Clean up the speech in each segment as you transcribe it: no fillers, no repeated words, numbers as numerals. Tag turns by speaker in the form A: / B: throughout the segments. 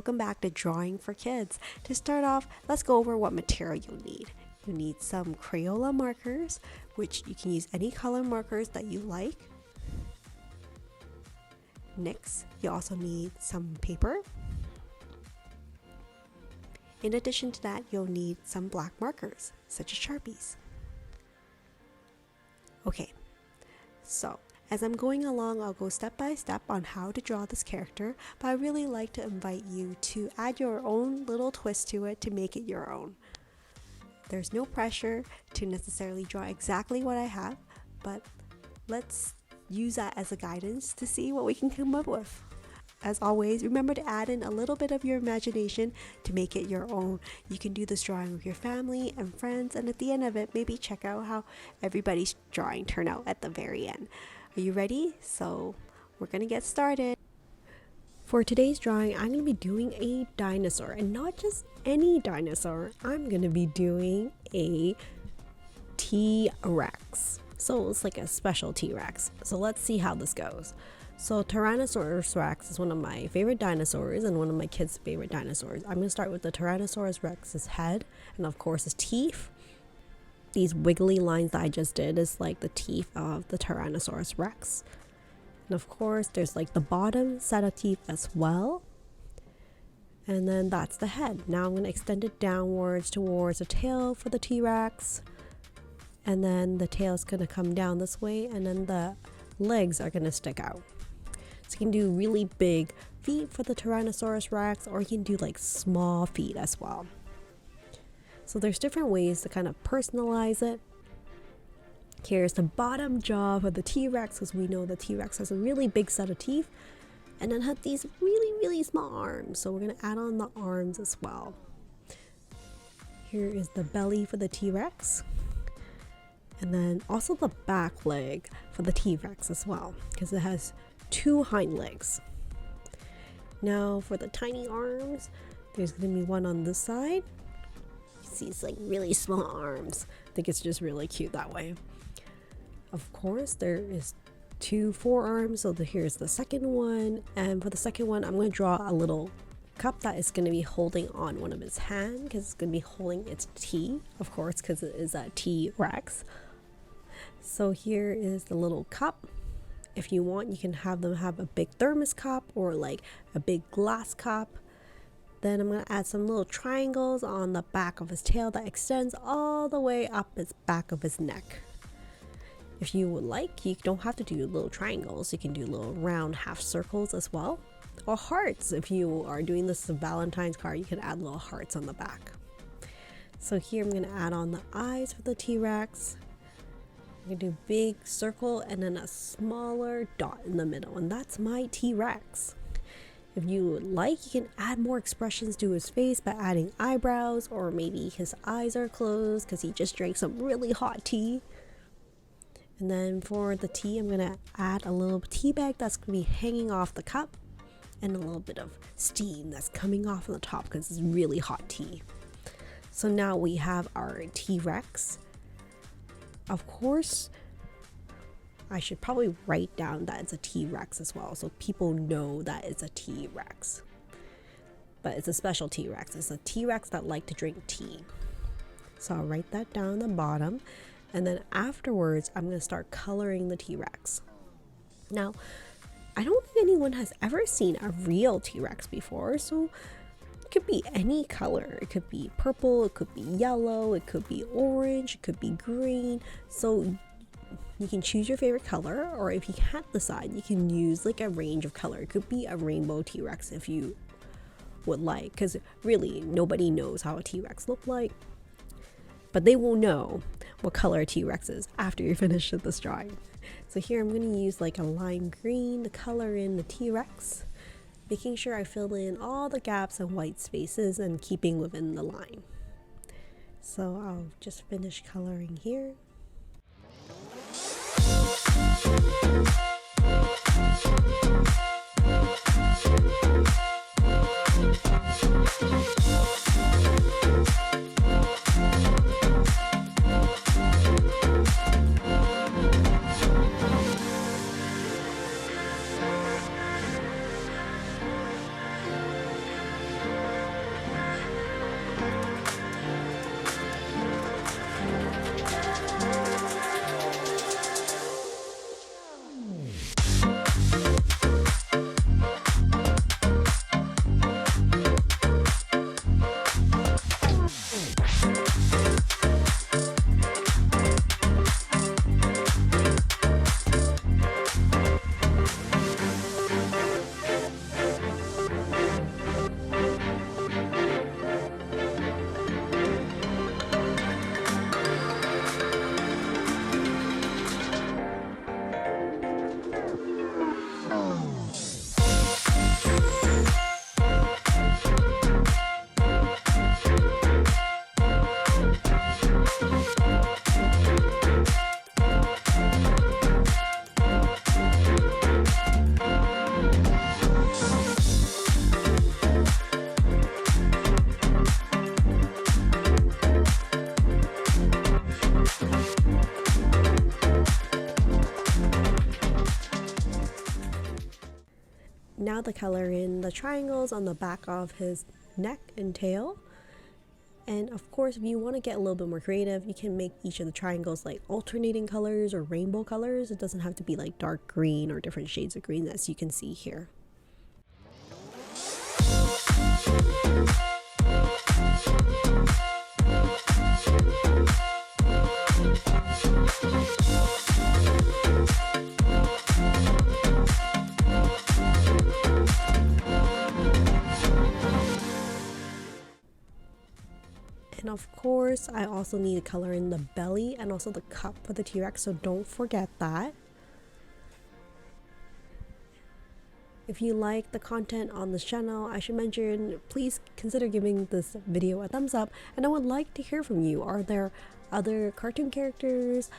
A: welcome back to Drawing for Kids. To start off, let's go over what material you'll need. You need some Crayola markers, which you can use any color markers that you like. Next, you also need some paper. In addition to that, you'll need some black markers, such as Sharpies. Okay, so as I'm going along, I'll go step by step on how to draw this character, but I really like to invite you to add your own little twist to it to make it your own. There's no pressure to necessarily draw exactly what I have, but let's use that as a guidance to see what we can come up with. As always, remember to add in a little bit of your imagination to make it your own. You can do this drawing with your family and friends, and at the end of it, maybe check out how everybody's drawing turned out at the very end. Are you ready? So we're gonna get started. For today's drawing, I'm gonna be doing a dinosaur, and not just any dinosaur. I'm gonna be doing a T-Rex. So it's like a special T-Rex. So let's see how this goes. So Tyrannosaurus Rex is one of my favorite dinosaurs and one of my kids' favorite dinosaurs. I'm gonna start with the Tyrannosaurus Rex's head and of course his teeth. These wiggly lines that I just did is like the teeth of the Tyrannosaurus Rex. And of course, there's like the bottom set of teeth as well. And then that's the head. Now I'm going to extend it downwards towards the tail for the T-Rex. And then the tail is going to come down this way, and then the legs are going to stick out. So you can do really big feet for the Tyrannosaurus Rex, or you can do like small feet as well. So there's different ways to kind of personalize it. Here's the bottom jaw for the T-Rex, because we know the T-Rex has a really big set of teeth and then have these really small arms. So we're going to add on the arms as well. Here is the belly for the T-Rex. And then also the back leg for the T-Rex as well, because it has 2 hind legs. Now for the tiny arms, there's going to be one on this side. These like really small arms. I think it's just really cute that way. Of course, there is 2 forearms, so here's the second one. And for the second one, I'm going to draw a little cup that is going to be holding on one of his hands, because it's going to be holding its T, of course, because it is a T-Rex. So here is the little cup. If you want, you can have them have a big thermos cup or like a big glass cup. Then I'm going to add some little triangles on the back of his tail that extends all the way up his back of his neck. If you would like, you don't have to do little triangles. You can do little round half circles as well. Or hearts. If you are doing this as a Valentine's card, you can add little hearts on the back. So here I'm going to add on the eyes for the T-Rex. I'm going to do big circle and then a smaller dot in the middle. And that's my T-Rex. If you would like, you can add more expressions to his face by adding eyebrows, or maybe his eyes are closed because he just drank some really hot tea. And then for the tea, I'm going to add a little tea bag that's going to be hanging off the cup, and a little bit of steam that's coming off on the top because it's really hot tea. So now we have our T-Rex. Of course, I should probably write down that it's a T-Rex as well, so people know that it's a T-Rex. But it's a special T-Rex. It's a T-Rex that like to drink tea. So I'll write that down on the bottom. And then afterwards, I'm going to start coloring the T-Rex. Now, I don't think anyone has ever seen a real T-Rex before, so it could be any color. It could be purple, it could be yellow, it could be orange, it could be green. So you can choose your favorite color, or if you can't decide, you can use like a range of color. It could be a rainbow T-Rex if you would like, because really nobody knows how a T-Rex look like. But they will know what color a T-Rex is after you finish this drawing. So here I'm going to use like a lime green to color in the T-Rex, making sure I fill in all the gaps and white spaces and keeping within the line. So I'll just finish coloring here. to color in the triangles on the back of his neck and tail. And of course, if you want to get a little bit more creative, you can make each of the triangles like alternating colors or rainbow colors. It doesn't have to be like dark green or different shades of green, as you can see here. And of course, I also need to color in the belly and also the cup for the T-Rex, so don't forget that. If you like the content on this channel, I should mention, please consider giving this video a thumbs up, and I would like to hear from you. Are there other cartoon characters,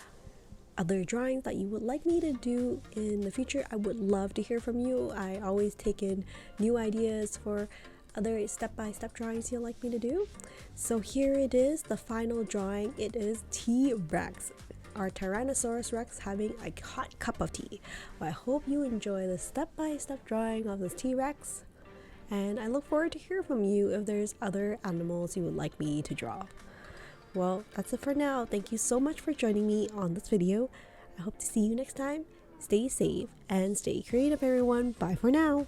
A: other drawings that you would like me to do in the future? I would love to hear from you. I always take in new ideas for other step-by-step drawings you'd like me to do. So here it is, the final drawing. It is T-Rex, our Tyrannosaurus Rex having a hot cup of tea. Well, I hope you enjoy the step-by-step drawing of this T-Rex, and I look forward to hear from you if there's other animals you would like me to draw. Well, that's it for now. Thank you so much for joining me on this video. I hope to see you next time. Stay safe and stay creative, everyone. Bye for now.